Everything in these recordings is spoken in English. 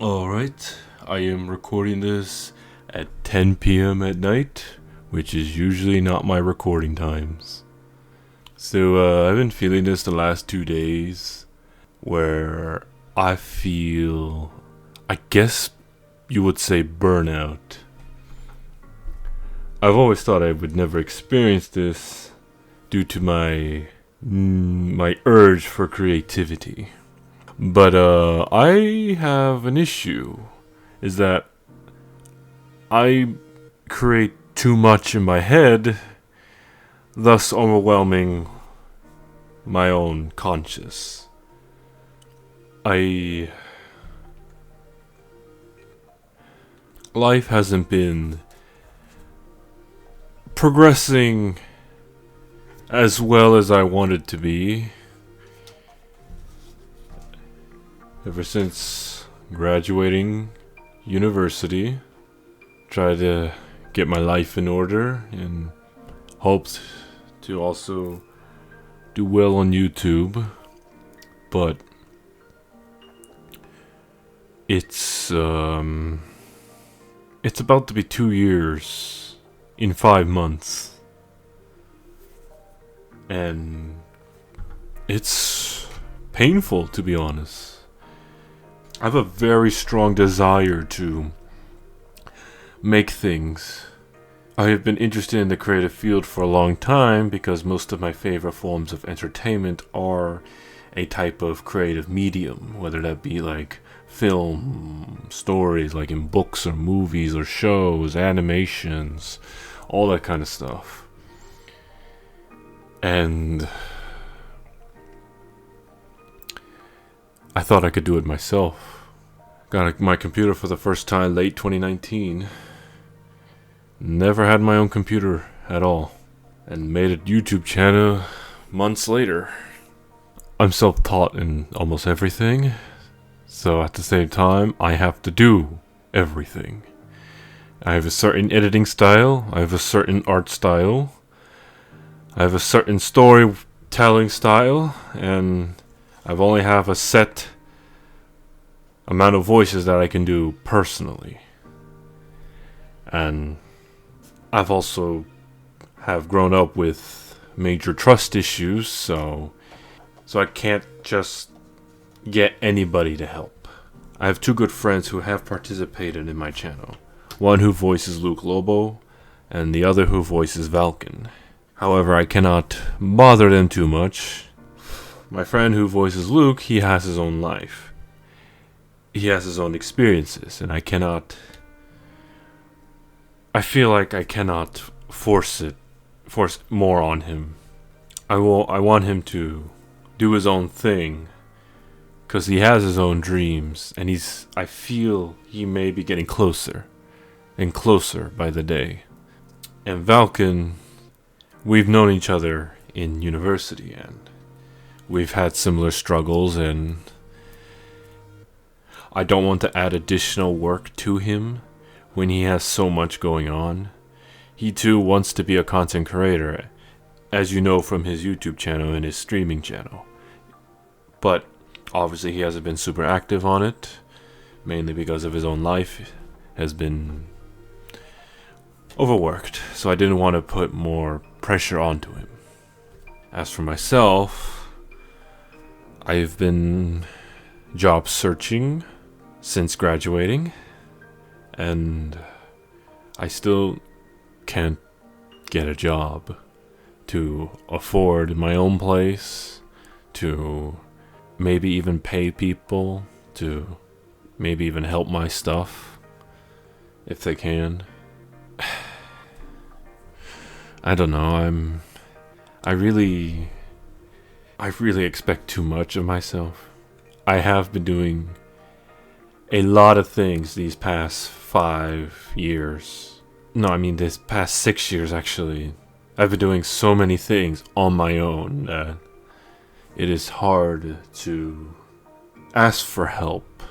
Alright, I am recording this at 10 p.m. at night, which is usually not my recording times. So, I've been feeling this the last 2 days, where I feel, I guess you would say burnout. I've always thought I would never experience this due to my urge for creativity. But I have an issue, is that I create too much in my head, thus overwhelming my own conscious. Life hasn't been progressing as well as I wanted to be. Ever since graduating university, tried to get my life in order and hoped to also do well on YouTube, but it's about to be 2 years in 5 months, and it's painful, to be honest. I have a very strong desire to make things. I have been interested in the creative field for a long time because most of my favorite forms of entertainment are a type of creative medium, whether that be like film, stories like in books or movies or shows, animations, all that kind of stuff. And I thought I could do it myself. Got my computer for the first time late 2019. Never had my own computer at all. And made a YouTube channel months later. I'm self-taught in almost everything. So at the same time, I have to do everything. I have a certain editing style. I have a certain art style. I have a certain storytelling style. And I've only have a set amount of voices that I can do personally. And I've also have grown up with major trust issues, so I can't just get anybody to help. I have 2 good friends who have participated in my channel. One who voices Luke Lobo, and the other who voices Valken. However, I cannot bother them too much. My friend who voices Luke, he has his own life. He has his own experiences, and I feel like I cannot force more on him. I want him to do his own thing, because he has his own dreams, and I feel he may be getting closer and closer by the day. And Valken, we've known each other in university, and we've had similar struggles, and I don't want to add additional work to him when he has so much going on. He too wants to be a content creator, as you know from his YouTube channel and his streaming channel. But obviously he hasn't been super active on it, mainly because of his own life has been overworked, so I didn't want to put more pressure onto him. As for myself, I've been job searching since graduating, and I still can't get a job to afford my own place, to maybe even pay people, to maybe even help my stuff if they can. I don't know, I really expect too much of myself. I have been doing a lot of things these past 5 years. No, I mean this past 6 years actually. I've been doing so many things on my own that it is hard to ask for help.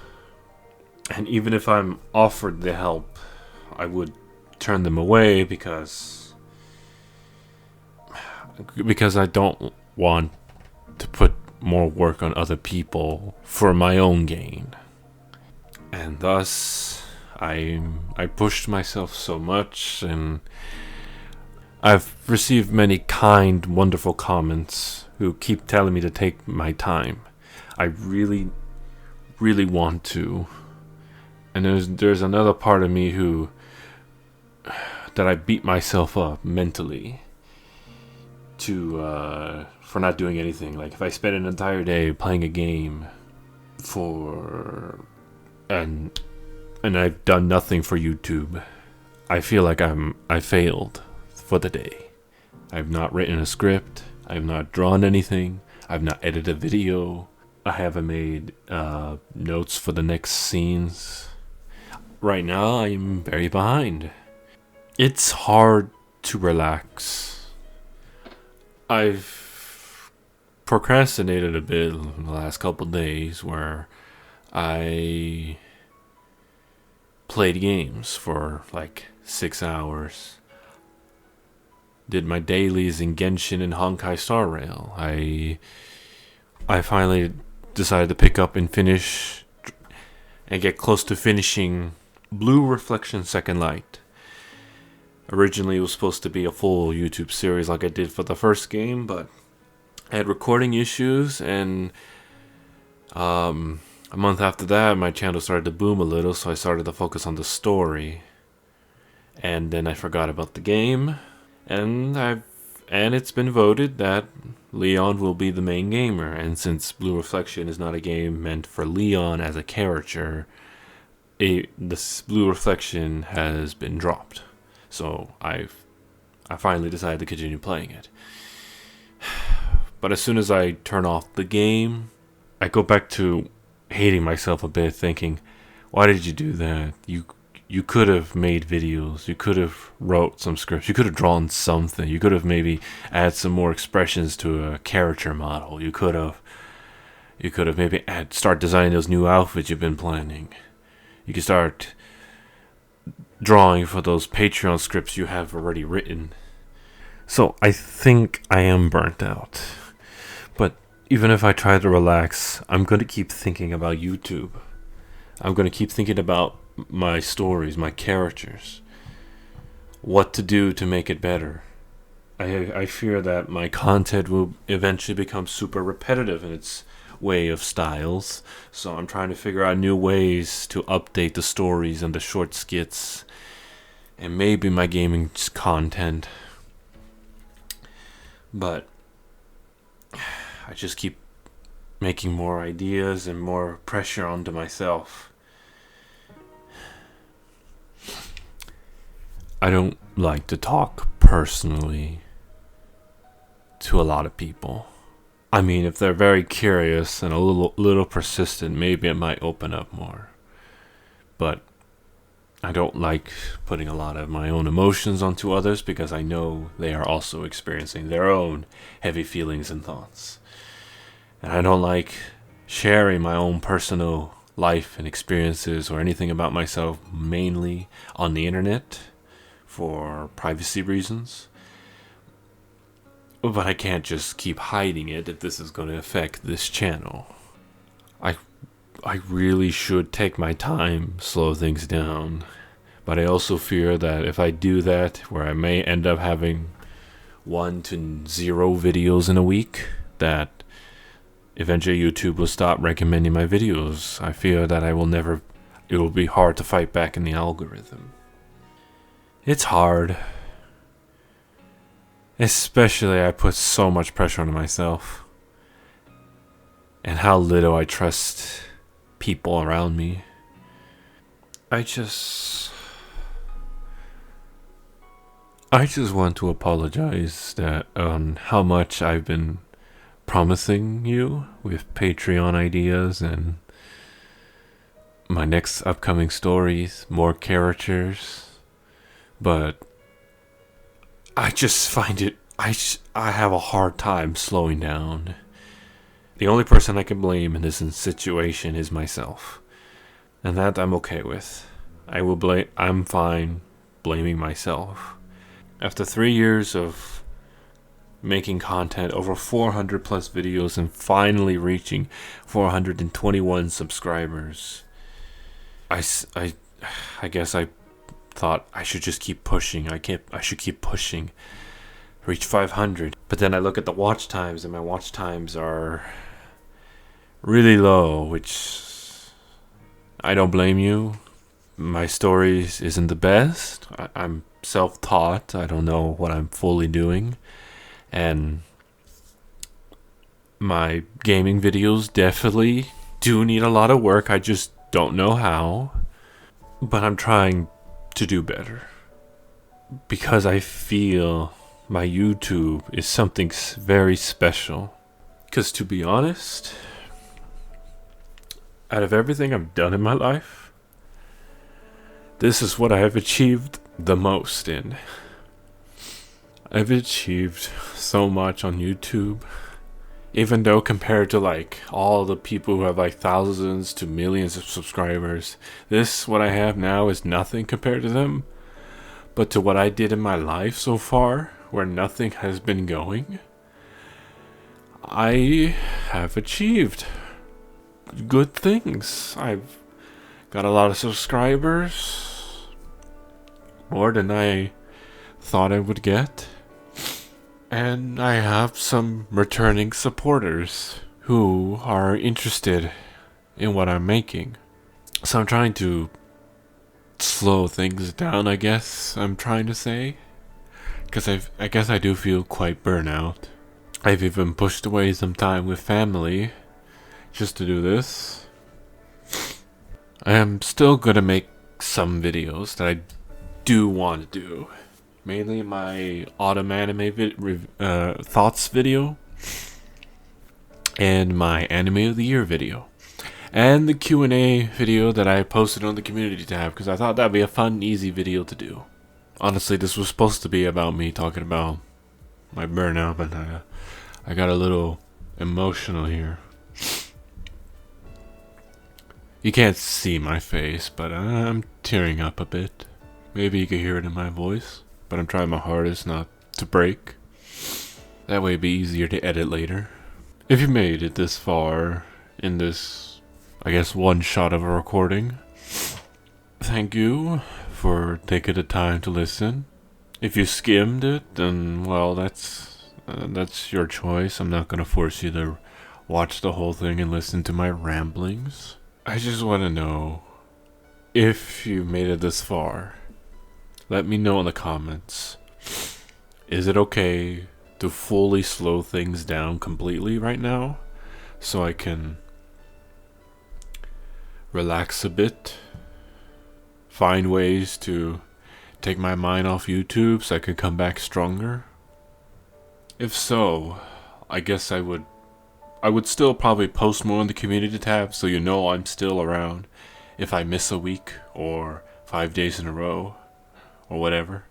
And even if I'm offered the help, I would turn them away because I don't want to put more work on other people for my own gain. And thus, I pushed myself so much, and I've received many kind, wonderful comments who keep telling me to take my time. I really, really want to. And there's another part of me that I beat myself up mentally for not doing anything. Like if I spend an entire day playing a game and I've done nothing for YouTube, I feel like I failed for the day. I've not written a script, I've not drawn anything, I've not edited a video, I haven't made notes for the next scenes. Right now I'm very behind. It's hard to relax. I've procrastinated a bit in the last couple days where I played games for like 6 hours. Did my dailies in Genshin and Honkai Star Rail. I finally decided to pick up and finish and get close to finishing Blue Reflection Second Light. Originally it was supposed to be a full YouTube series like I did for the first game, but I had recording issues, and a month after that my channel started to boom a little, so I started to focus on the story. And then I forgot about the game, and it's been voted that Leon will be the main gamer, and since Blue Reflection is not a game meant for Leon as a character, this Blue Reflection has been dropped. So I finally decided to continue playing it. But as soon as I turn off the game, I go back to hating myself a bit, thinking, why did you do that? You could have made videos, you could have wrote some scripts, you could have drawn something, you could have maybe add some more expressions to a character model, you could have maybe start designing those new outfits you've been planning. You could start drawing for those Patreon scripts you have already written. So I think I am burnt out. But even if I try to relax, I'm going to keep thinking about YouTube. I'm going to keep thinking about my stories, my characters, what to do to make it better. I fear that my content will eventually become super repetitive in its way of styles, so I'm trying to figure out new ways to update the stories and the short skits and maybe my gaming content. But I just keep making more ideas and more pressure onto myself. I don't like to talk personally to a lot of people. I mean, if they're very curious and a little persistent, maybe it might open up more. But I don't like putting a lot of my own emotions onto others because I know they are also experiencing their own heavy feelings and thoughts. And I don't like sharing my own personal life and experiences or anything about myself mainly on the internet for privacy reasons. But I can't just keep hiding it if this is going to affect this channel. I really should take my time, slow things down. But I also fear that if I do that, where I may end up having 1 to 0 videos in a week, that eventually YouTube will stop recommending my videos. I fear that it will be hard to fight back in the algorithm. It's hard. Especially I put so much pressure on myself. And how little I trust people around me. I just want to apologize on how much I've been promising you with Patreon ideas and my next upcoming stories, more characters. But I just find it, I have a hard time slowing down. The only person I can blame in this situation is myself. And that I'm okay with. I'm fine blaming myself. After 3 years of making content, over 400 plus videos, and finally reaching 421 subscribers, I guess I thought I should just keep pushing. I should keep pushing. Reach 500. But then I look at the watch times, and my watch times are really low, which I don't blame you. My stories isn't the best. I'm self-taught. I don't know what I'm fully doing. And my gaming videos definitely do need a lot of work. I just don't know how. But I'm trying to do better. Because I feel my YouTube is something very special. Because to be honest, out of everything I've done in my life, this is what I have achieved the most in. I've achieved so much on YouTube. Even though compared to like all the people who have like thousands to millions of subscribers, what I have now is nothing compared to them. But to what I did in my life so far, where nothing has been going, I have achieved good things. I've got a lot of subscribers, more than I thought I would get. And I have some returning supporters who are interested in what I'm making. So I'm trying to slow things down, I guess I'm trying to say. Because I guess I do feel quite burnout. I've even pushed away some time with family just to do this. I am still gonna make some videos that I do want to do. Mainly my autumn anime thoughts video. And my anime of the year video. And the Q&A video that I posted on the community tab. Because I thought that'd be a fun, easy video to do. Honestly, this was supposed to be about me talking about my burnout. But I got a little emotional here. You can't see my face, but I'm tearing up a bit. Maybe you can hear it in my voice, but I'm trying my hardest not to break. That way it'd be easier to edit later. If you made it this far in this, I guess, one shot of a recording, thank you for taking the time to listen. If you skimmed it, then, well, that's your choice. I'm not gonna force you to watch the whole thing and listen to my ramblings. I just want to know if you made it this far. Let me know in the comments. Is it okay to fully slow things down completely right now so I can relax a bit? Find ways to take my mind off YouTube so I can come back stronger? If so, I guess I would still probably post more in the community tab so you know I'm still around if I miss a week or 5 days in a row or whatever.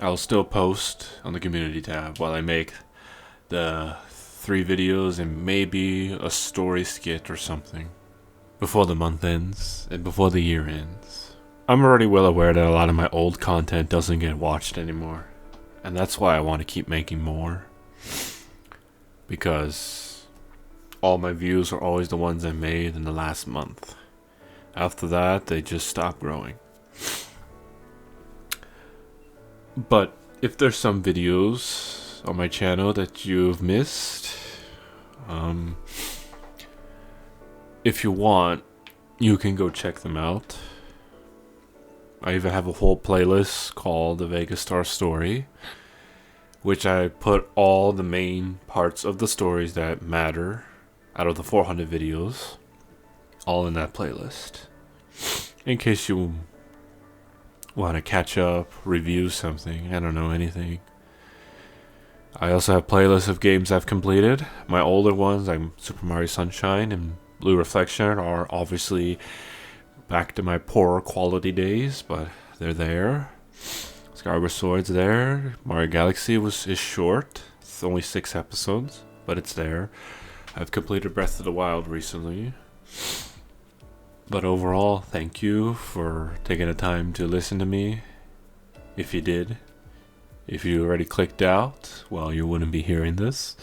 I'll still post on the community tab while I make the 3 videos and maybe a story skit or something before the month ends and before the year ends. I'm already well aware that a lot of my old content doesn't get watched anymore, and that's why I want to keep making more, because all my views are always the ones I made in the last month. After that, they just stop growing. But if there's some videos on my channel that you've missed, if you want, you can go check them out. I even have a whole playlist called the VegaStar Story, which I put all the main parts of the stories that matter out of the 400 videos, all in that playlist. In case you want to catch up, review something, I don't know, anything. I also have playlists of games I've completed. My older ones, like Super Mario Sunshine and Blue Reflection, are obviously back to my poorer quality days, but they're there. Skyward Sword's there. Mario Galaxy is short. It's only 6 episodes, but it's there. I've completed Breath of the Wild recently. But overall, thank you for taking the time to listen to me. If you did. If you already clicked out, well, you wouldn't be hearing this.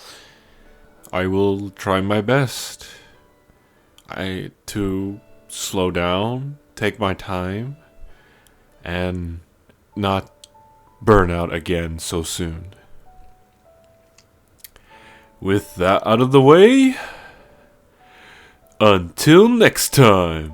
I will try my best to slow down take my time and not burn out again so soon. With that out of the way, until next time.